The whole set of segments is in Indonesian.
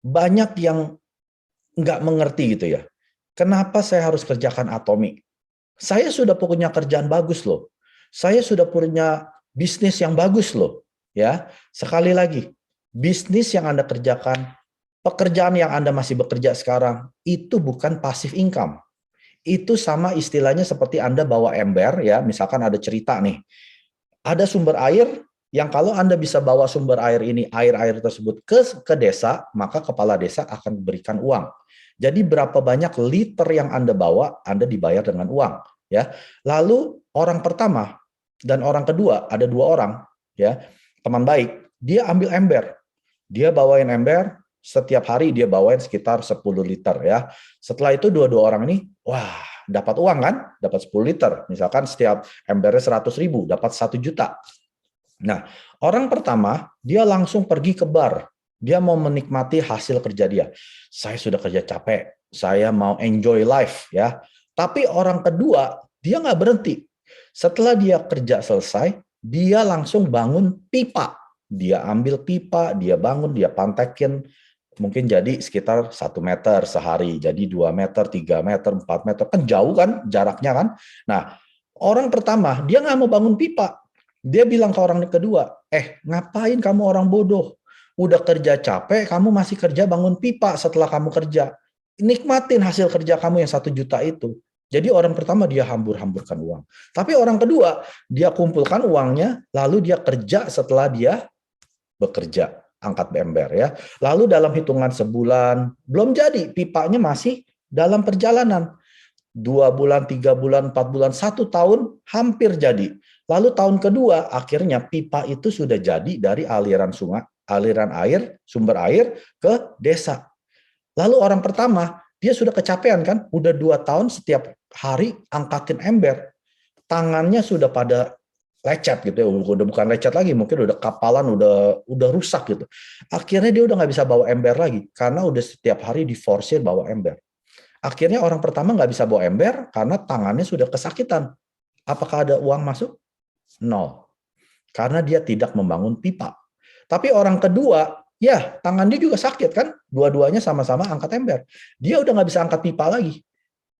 banyak yang nggak mengerti gitu ya. Kenapa saya harus kerjakan Atomi? Saya sudah punya kerjaan bagus loh. Saya sudah punya bisnis yang bagus loh. Ya, sekali lagi, bisnis yang Anda kerjakan, pekerjaan yang Anda masih bekerja sekarang, itu bukan passive income. Itu sama istilahnya seperti Anda bawa ember, ya, misalkan ada cerita nih. Ada sumber air yang kalau Anda bisa bawa sumber air ini, air-air tersebut ke desa, maka kepala desa akan berikan uang. Jadi berapa banyak liter yang Anda bawa, Anda dibayar dengan uang. Ya. Lalu orang pertama dan orang kedua, ada dua orang, ya, teman baik, dia ambil ember. Dia bawain ember, setiap hari dia bawain sekitar 10 liter. Ya. Setelah itu dua-dua orang ini, wah, dapat uang kan? Dapat 10 liter. Misalkan setiap embernya 100.000, dapat 1 juta. Nah, orang pertama, dia langsung pergi ke bar. Dia mau menikmati hasil kerja dia. Saya sudah kerja capek, saya mau enjoy life, ya. Tapi orang kedua, dia nggak berhenti. Setelah dia kerja selesai, dia langsung bangun pipa. Dia ambil pipa, dia bangun, dia pantekin, mungkin jadi sekitar 1 meter sehari, jadi 2 meter, 3 meter, 4 meter, kan jauh kan jaraknya kan. Nah, orang pertama, dia nggak mau bangun pipa. Dia bilang ke orang kedua, ngapain kamu orang bodoh? Udah kerja capek, kamu masih kerja bangun pipa setelah kamu kerja. Nikmatin hasil kerja kamu yang 1 juta itu. Jadi orang pertama dia hambur-hamburkan uang. Tapi orang kedua, dia kumpulkan uangnya, lalu dia kerja setelah dia bekerja, angkat ember ya. Lalu dalam hitungan sebulan, belum jadi, pipanya masih dalam perjalanan. 2 bulan, 3 bulan, 4 bulan, 1 tahun hampir jadi. Lalu tahun kedua, akhirnya pipa itu sudah jadi dari aliran sungai, aliran air, sumber air ke desa. Lalu orang pertama, dia sudah kecapean kan, udah 2 tahun setiap hari angkatin ember. Tangannya sudah pada lecet gitu ya, udah bukan lecet lagi, mungkin udah kapalan, udah rusak gitu. Akhirnya dia udah nggak bisa bawa ember lagi, karena udah setiap hari diforsir bawa ember. Akhirnya orang pertama nggak bisa bawa ember karena tangannya sudah kesakitan. Apakah ada uang masuk? Nol. Karena dia tidak membangun pipa. Tapi orang kedua, ya tangannya juga sakit kan? Dua-duanya sama-sama angkat ember. Dia udah nggak bisa angkat pipa lagi.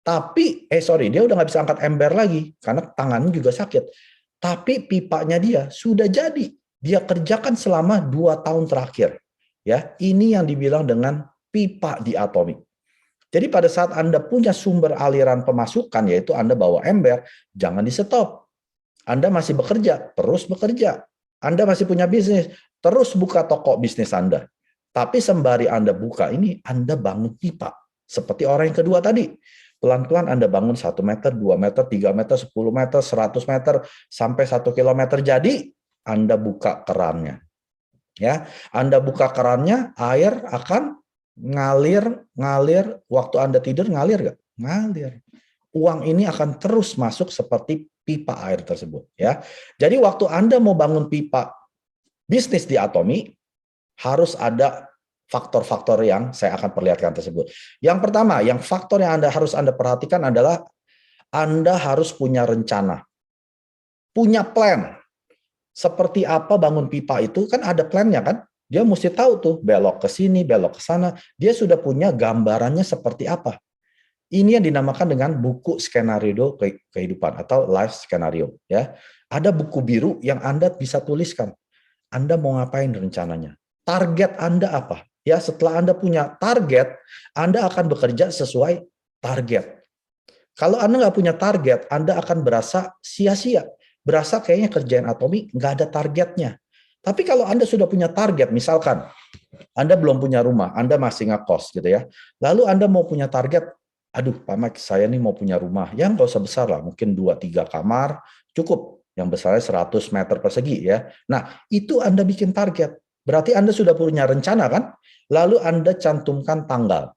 Tapi, dia udah nggak bisa angkat ember lagi karena tangannya juga sakit. Tapi pipanya dia sudah jadi. Dia kerjakan selama 2 tahun terakhir. Ya, ini yang dibilang dengan pipa di Atomi. Jadi pada saat Anda punya sumber aliran pemasukan, yaitu Anda bawa ember, jangan di-stop. Anda masih bekerja, terus bekerja. Anda masih punya bisnis, terus buka toko bisnis Anda. Tapi sembari Anda buka ini, Anda bangun pipa. Seperti orang yang kedua tadi. Pelan-pelan Anda bangun 1 meter, 2 meter, 3 meter, 10 meter, 100 meter, sampai 1 kilometer jadi, Anda buka kerannya. Ya, Anda buka kerannya, air akan ngalir, waktu Anda tidur ngalir nggak? Ngalir. Uang ini akan terus masuk seperti pipa air tersebut. Ya, jadi waktu Anda mau bangun pipa bisnis di Atomi, harus ada faktor-faktor yang saya akan perlihatkan tersebut. Yang pertama, yang faktor yang harus Anda perhatikan adalah Anda harus punya rencana, punya plan. Seperti apa bangun pipa itu kan ada plannya kan? Dia mesti tahu tuh belok ke sini, belok ke sana. Dia sudah punya gambarannya seperti apa. Ini yang dinamakan dengan buku skenario kehidupan atau life skenario. Ya, ada buku biru yang Anda bisa tuliskan. Anda mau ngapain rencananya? Target Anda apa? Ya, setelah Anda punya target, Anda akan bekerja sesuai target. Kalau Anda nggak punya target, Anda akan berasa sia-sia. Berasa kayaknya kerjaan Atomi nggak ada targetnya. Tapi kalau Anda sudah punya target, misalkan Anda belum punya rumah, Anda masih ngekos gitu ya. Lalu Anda mau punya target, aduh Pak Mike, saya nih mau punya rumah. Yang nggak usah besar lah, mungkin 2-3 kamar, cukup. Yang besarnya 100 meter persegi ya. Nah, itu Anda bikin target. Berarti Anda sudah punya rencana kan? Lalu Anda cantumkan tanggal.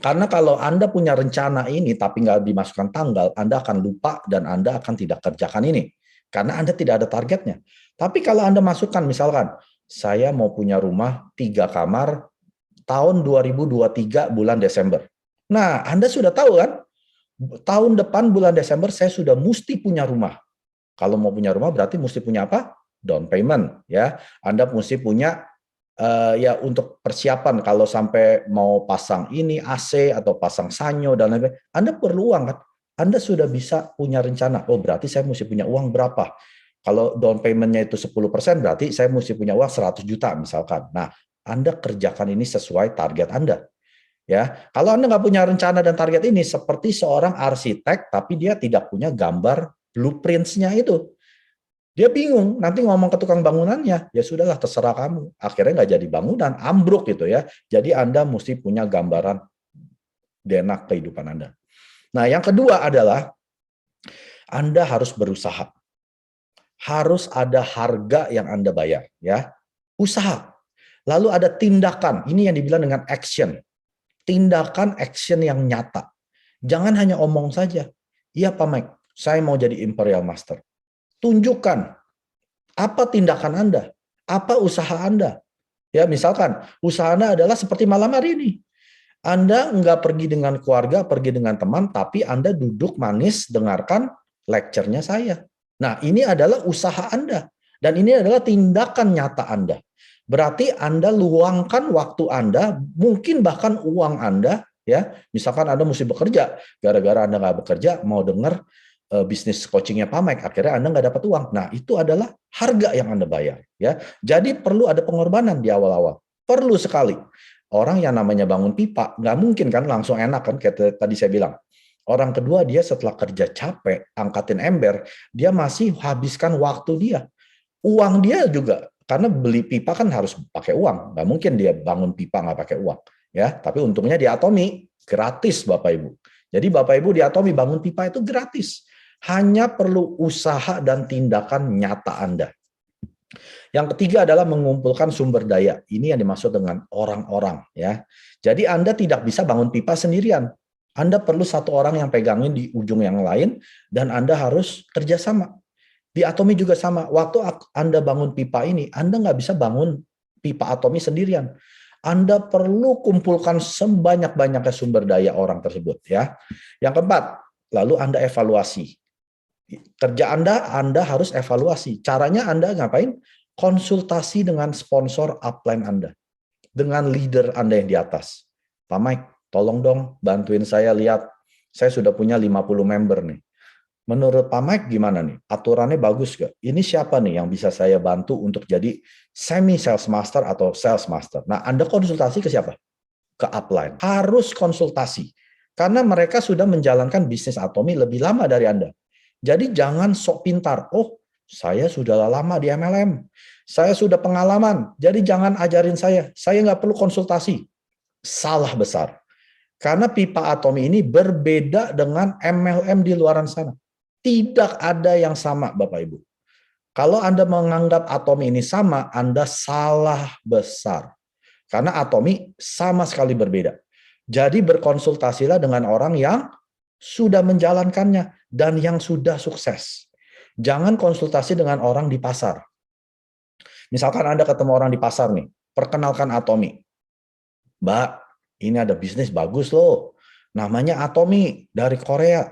Karena kalau Anda punya rencana ini tapi nggak dimasukkan tanggal, Anda akan lupa dan Anda akan tidak kerjakan ini. Karena Anda tidak ada targetnya. Tapi kalau Anda masukkan misalkan, saya mau punya rumah 3 kamar tahun 2023 bulan Desember. Nah, Anda sudah tahu kan? Tahun depan bulan Desember saya sudah mesti punya rumah. Kalau mau punya rumah berarti mesti punya apa? Down payment. Ya, Anda mesti punya ya untuk persiapan kalau sampai mau pasang ini AC atau pasang sanyo dan lain-lain, Anda perlu uang kan? Anda sudah bisa punya rencana, oh berarti saya mesti punya uang berapa? Kalau down payment-nya itu 10%, berarti saya mesti punya uang 100 juta misalkan. Nah, Anda kerjakan ini sesuai target Anda. Ya, kalau Anda nggak punya rencana dan target ini, seperti seorang arsitek, tapi dia tidak punya gambar blueprints-nya itu. Dia bingung, nanti ngomong ke tukang bangunannya, ya sudahlah terserah kamu. Akhirnya nggak jadi bangunan, ambruk gitu ya. Jadi Anda mesti punya gambaran DNA kehidupan Anda. Nah, yang kedua adalah Anda harus berusaha. Harus ada harga yang Anda bayar, ya. Usaha. Lalu ada tindakan, ini yang dibilang dengan action. Tindakan action yang nyata. Jangan hanya omong saja. Iya Pak Mike, saya mau jadi Imperial Master. Tunjukkan apa tindakan Anda, apa usaha Anda. Ya, misalkan usaha Anda adalah seperti malam hari ini. Anda nggak pergi dengan keluarga, pergi dengan teman, tapi Anda duduk manis dengarkan lecture-nya saya. Nah, ini adalah usaha Anda. Dan ini adalah tindakan nyata Anda. Berarti Anda luangkan waktu Anda, mungkin bahkan uang Anda, ya. Misalkan Anda mesti bekerja, gara-gara Anda nggak bekerja, mau dengar bisnis coachingnya Pak Mike, akhirnya Anda nggak dapat uang. Nah, itu adalah harga yang Anda bayar. Ya, jadi perlu ada pengorbanan di awal-awal. Perlu sekali. Orang yang namanya bangun pipa, nggak mungkin kan langsung enak kan, kayak tadi saya bilang. Orang kedua, dia setelah kerja capek, angkatin ember, dia masih habiskan waktu dia. Uang dia juga, karena beli pipa kan harus pakai uang. Nggak mungkin dia bangun pipa nggak pakai uang. Ya, tapi untungnya di Atomi, gratis Bapak Ibu. Jadi Bapak Ibu di Atomi bangun pipa itu gratis. Hanya perlu usaha dan tindakan nyata Anda. Yang ketiga adalah mengumpulkan sumber daya. Ini yang dimaksud dengan orang-orang, ya. Jadi Anda tidak bisa bangun pipa sendirian. Anda perlu satu orang yang pegangin di ujung yang lain dan Anda harus kerjasama. Di Atomi juga sama. Waktu Anda bangun pipa ini, Anda nggak bisa bangun pipa Atomi sendirian. Anda perlu kumpulkan sebanyak-banyaknya sumber daya orang tersebut, ya. Yang keempat, lalu Anda evaluasi. Kerja Anda harus evaluasi. Caranya Anda ngapain? Konsultasi dengan sponsor upline Anda. Dengan leader Anda yang di atas. Pak Mike, tolong dong bantuin saya lihat. Saya sudah punya 50 member nih. Menurut Pak Mike gimana nih? Aturannya bagus gak? Ini siapa nih yang bisa saya bantu untuk jadi semi sales master atau sales master? Nah, Anda konsultasi ke siapa? Ke upline. Harus konsultasi. Karena mereka sudah menjalankan bisnis Atomi lebih lama dari Anda. Jadi jangan sok pintar. Oh, saya sudah lama di MLM. Saya sudah pengalaman. Jadi jangan ajarin saya. Saya nggak perlu konsultasi. Salah besar. Karena pipa Atomi ini berbeda dengan MLM di luaran sana. Tidak ada yang sama, Bapak Ibu. Kalau Anda menganggap Atomi ini sama, Anda salah besar. Karena Atomi sama sekali berbeda. Jadi berkonsultasilah dengan orang yang sudah menjalankannya dan yang sudah sukses. Jangan konsultasi dengan orang di pasar. Misalkan Anda ketemu orang di pasar nih, perkenalkan Atomi. Mbak, ini ada bisnis bagus loh. Namanya Atomi dari Korea.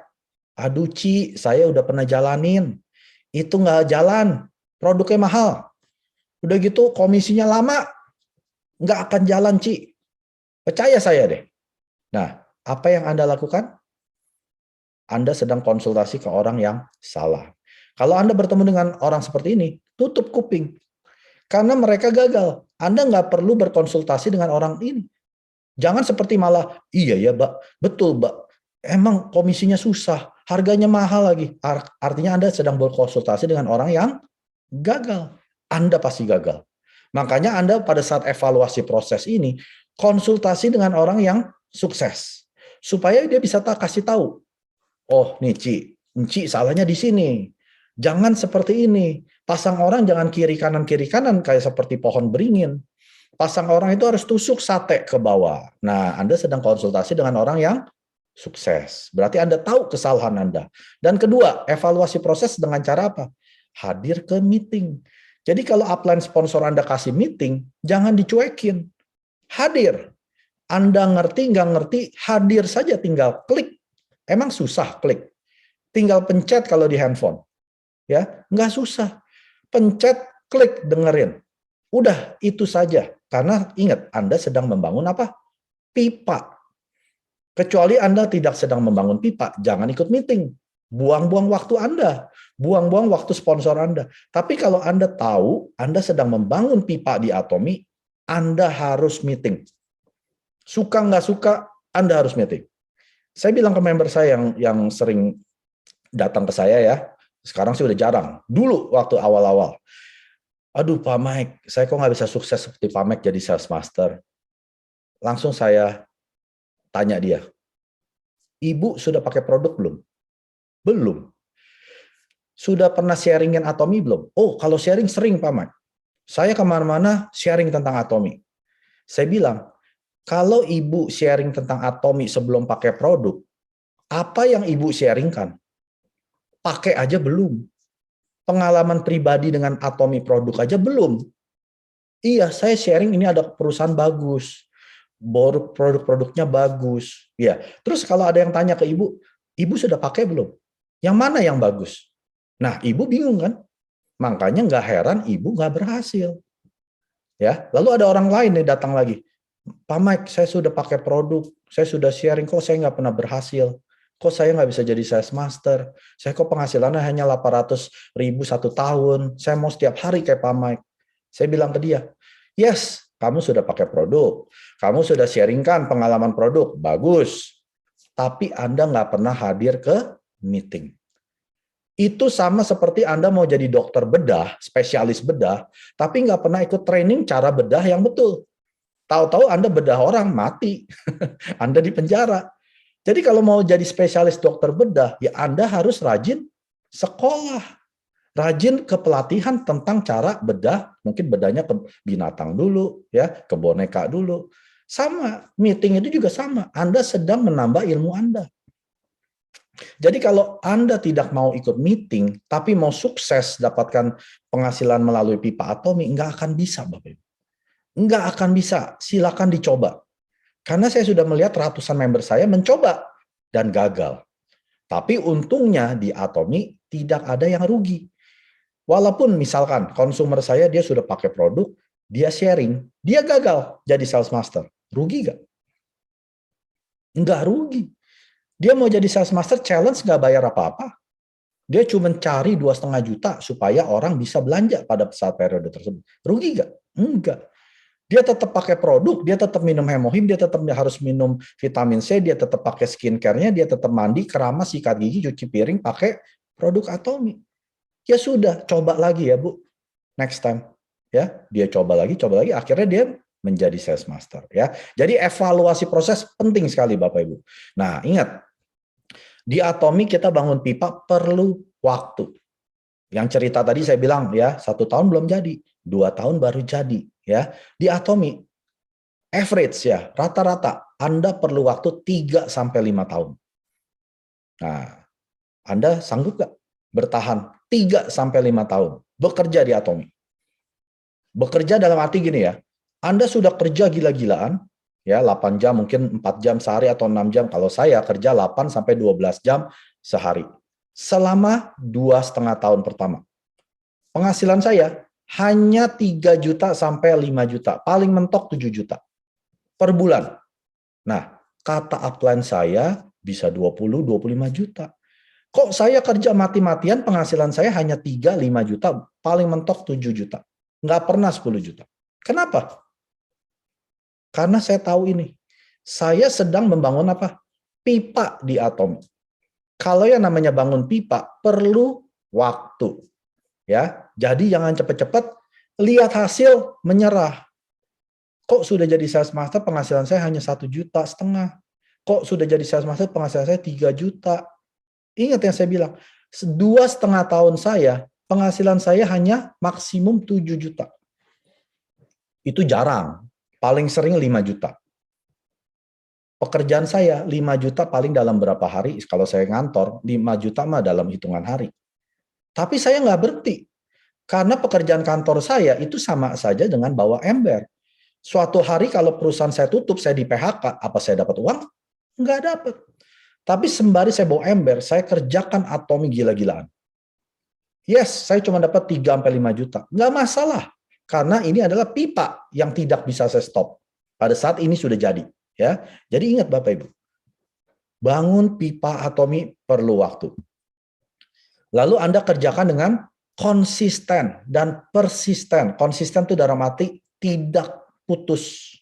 Aduh Ci, saya udah pernah jalanin. Itu nggak jalan. Produknya mahal. Udah gitu komisinya lama. Nggak akan jalan Ci. Percaya saya deh. Nah, apa yang Anda lakukan? Anda sedang konsultasi ke orang yang salah. Kalau Anda bertemu dengan orang seperti ini, tutup kuping. Karena mereka gagal. Anda nggak perlu berkonsultasi dengan orang ini. Jangan seperti malah, iya ya Mbak, betul Mbak. Emang komisinya susah, harganya mahal lagi. Artinya Anda sedang berkonsultasi dengan orang yang gagal. Anda pasti gagal. Makanya Anda pada saat evaluasi proses ini, konsultasi dengan orang yang sukses. Supaya dia bisa kasih tahu, oh nih Ci salahnya di sini. Jangan seperti ini. Pasang orang jangan kiri kanan kayak seperti pohon beringin. Pasang orang itu harus tusuk sate ke bawah. Nah, Anda sedang konsultasi dengan orang yang sukses. Berarti Anda tahu kesalahan Anda. Dan kedua, evaluasi proses dengan cara apa? Hadir ke meeting. Jadi kalau upline sponsor Anda kasih meeting, jangan dicuekin. Hadir. Anda ngerti, nggak ngerti, hadir saja, tinggal klik. Emang susah klik. Tinggal pencet kalau di handphone. Ya, nggak susah. Pencet, klik, dengerin. Udah, itu saja. Karena ingat, Anda sedang membangun apa? Pipa. Kecuali Anda tidak sedang membangun pipa, jangan ikut meeting. Buang-buang waktu Anda. Buang-buang waktu sponsor Anda. Tapi kalau Anda tahu Anda sedang membangun pipa di Atomi, Anda harus meeting. Suka nggak suka, Anda harus meeting. Saya bilang ke member saya yang sering datang ke saya ya, sekarang sih udah jarang. Dulu waktu awal-awal, aduh Pak Mike, saya kok nggak bisa sukses seperti Pak Mike jadi sales master. Langsung saya tanya dia, Ibu sudah pakai produk belum? Belum. Sudah pernah sharingin Atomi belum? Oh, kalau sharing sering Pak Mike. Saya kemana-mana sharing tentang Atomi. Saya bilang, kalau Ibu sharing tentang Atomi sebelum pakai produk, apa yang Ibu sharingkan? Pakai aja belum. Pengalaman pribadi dengan Atomi produk aja belum. Iya, saya sharing ini ada perusahaan bagus. Produk-produknya bagus. Ya. Terus kalau ada yang tanya ke Ibu, Ibu sudah pakai belum? Yang mana yang bagus? Nah, Ibu bingung kan? Makanya nggak heran Ibu nggak berhasil. Ya, lalu ada orang lain nih datang lagi. Pak Mike, saya sudah pakai produk, saya sudah sharing, kok saya nggak pernah berhasil. Kok saya nggak bisa jadi sales master? Saya kok penghasilannya hanya 800.000 satu tahun. Saya mau setiap hari kayak Pak Mike. Saya bilang ke dia, yes, kamu sudah pakai produk. Kamu sudah sharingkan pengalaman produk. Bagus. Tapi Anda nggak pernah hadir ke meeting. Itu sama seperti Anda mau jadi dokter bedah, spesialis bedah, tapi nggak pernah ikut training cara bedah yang betul. Tahu-tahu Anda bedah orang, mati. Anda di penjara. Jadi kalau mau jadi spesialis dokter bedah, ya Anda harus rajin sekolah. Rajin ke pelatihan tentang cara bedah, mungkin bedahnya ke binatang dulu, ya, ke boneka dulu. Sama, meeting itu juga sama. Anda sedang menambah ilmu Anda. Jadi kalau Anda tidak mau ikut meeting, tapi mau sukses dapatkan penghasilan melalui pipa Atomi, nggak akan bisa, Bapak Ibu. Nggak akan bisa, silakan dicoba. Karena saya sudah melihat ratusan member saya mencoba dan gagal. Tapi untungnya di Atomi tidak ada yang rugi. Walaupun misalkan konsumer saya dia sudah pakai produk, dia sharing, dia gagal jadi sales master. Rugi nggak? Nggak rugi. Dia mau jadi sales master challenge nggak bayar apa-apa. Dia cuma cari 2,5 juta supaya orang bisa belanja pada saat periode tersebut. Rugi nggak? Enggak. Dia tetap pakai produk, dia tetap minum hemohim, dia tetap harus minum vitamin C, dia tetap pakai skincare-nya, dia tetap mandi, keramas, sikat gigi, cuci piring, pakai produk Atomi. Ya sudah, coba lagi ya Bu, next time. Ya, dia coba lagi, akhirnya dia menjadi sales master. Ya, jadi evaluasi proses penting sekali Bapak Ibu. Nah, ingat, di Atomi kita bangun pipa perlu waktu. Yang cerita tadi saya bilang ya, 1 tahun belum jadi, 2 tahun baru jadi. Ya, di Atomi average ya, rata-rata Anda perlu waktu 3 sampai 5 tahun. Nah, Anda sanggup nggak bertahan 3 sampai 5 tahun bekerja di Atomi? Bekerja dalam arti gini ya, Anda sudah kerja gila-gilaan ya, 8 jam mungkin 4 jam sehari atau 6 jam. Kalau saya kerja 8 sampai 12 jam sehari. Selama 2,5 tahun pertama. Penghasilan saya hanya 3 juta sampai 5 juta. Paling mentok 7 juta per bulan. Nah, kata upline saya bisa 20-25 juta. Kok saya kerja mati-matian penghasilan saya hanya 3-5 juta, paling mentok 7 juta. Nggak pernah 10 juta. Kenapa? Karena saya tahu ini. Saya sedang membangun apa? Pipa di Atomi. Kalau yang namanya bangun pipa perlu waktu. Ya, jadi jangan cepat-cepat lihat hasil menyerah. Kok sudah jadi sales master penghasilan saya hanya 1,5 juta. Kok sudah jadi sales master penghasilan saya 3 juta. Ingat yang saya bilang, 2,5 tahun saya penghasilan saya hanya maksimum 7 juta. Itu jarang. Paling sering 5 juta. Pekerjaan saya 5 juta paling dalam berapa hari? Kalau saya ngantor, 5 juta mah dalam hitungan hari. Tapi saya nggak berhenti. Karena pekerjaan kantor saya itu sama saja dengan bawa ember. Suatu hari kalau perusahaan saya tutup, saya di PHK, apa saya dapat uang? Nggak dapat. Tapi sembari saya bawa ember, saya kerjakan Atomi gila-gilaan. Yes, saya cuma dapat 3-5 juta. Nggak masalah. karena ini adalah pipa yang tidak bisa saya stop. Pada saat ini sudah jadi. Ya, jadi ingat Bapak Ibu, bangun pipa Atomi perlu waktu. Lalu Anda kerjakan dengan konsisten dan persisten. Konsisten itu dalam arti tidak putus.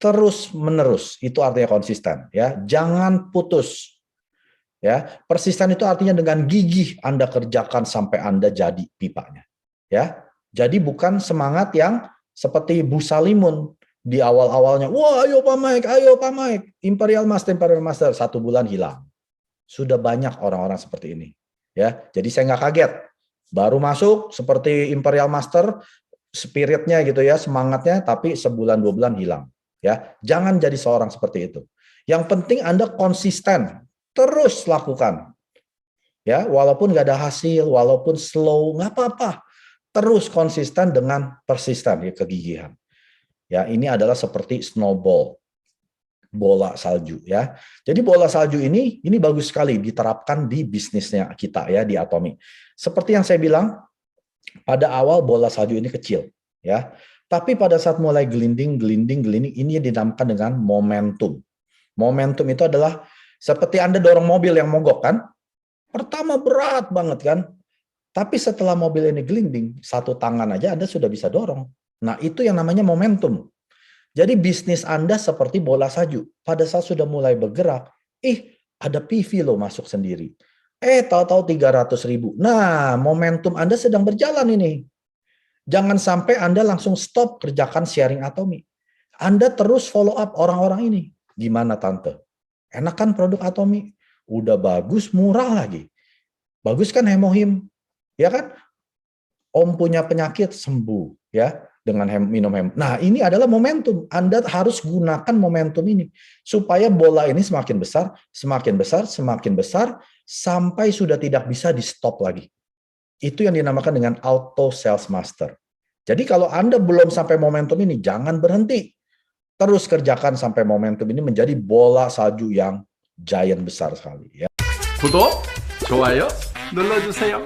Terus menerus, itu artinya konsisten. Ya, jangan putus. Ya, persisten itu artinya dengan gigih Anda kerjakan sampai Anda jadi pipanya. Ya, jadi bukan semangat yang seperti Bu Salimun di awal-awalnya. Wah, ayo Pak Mike, Imperial Master, 1 bulan hilang. Sudah banyak orang-orang seperti ini. Ya, jadi saya nggak kaget. Baru masuk seperti Imperial Master, spiritnya gitu ya, semangatnya, tapi sebulan 2 bulan hilang. Ya, jangan jadi seorang seperti itu. Yang penting Anda konsisten, terus lakukan. Ya, walaupun nggak ada hasil, walaupun slow, nggak apa-apa. Terus konsisten dengan persisten, ya, kegigihan. Ya, ini adalah seperti snowball. Bola salju ya. Jadi bola salju ini bagus sekali diterapkan di bisnisnya kita ya di Atomi. Seperti yang saya bilang, pada awal bola salju ini kecil ya. Tapi pada saat mulai gelinding ini dinamakan dengan momentum. Momentum itu adalah seperti Anda dorong mobil yang mogok kan? Pertama berat banget kan? Tapi setelah mobil ini gelinding, 1 tangan aja Anda sudah bisa dorong. Nah, itu yang namanya momentum. Jadi bisnis Anda seperti bola salju. Pada saat sudah mulai bergerak, ada PV loh masuk sendiri. Tahu-tahu 300.000. Nah, momentum Anda sedang berjalan ini. Jangan sampai Anda langsung stop kerjakan sharing Atomi. Anda terus follow up orang-orang ini. Gimana Tante? Enak kan produk Atomi? Udah bagus, murah lagi. Bagus kan hemohim? Ya kan? Om punya penyakit, sembuh. Ya, dengan minum hem. Nah, ini adalah momentum. Anda harus gunakan momentum ini supaya bola ini semakin besar, sampai sudah tidak bisa di-stop lagi. Itu yang dinamakan dengan auto sales master. Jadi kalau Anda belum sampai momentum ini, jangan berhenti. Terus kerjakan sampai momentum ini menjadi bola salju yang giant besar sekali ya. 구독, 좋아요 눌러주세요.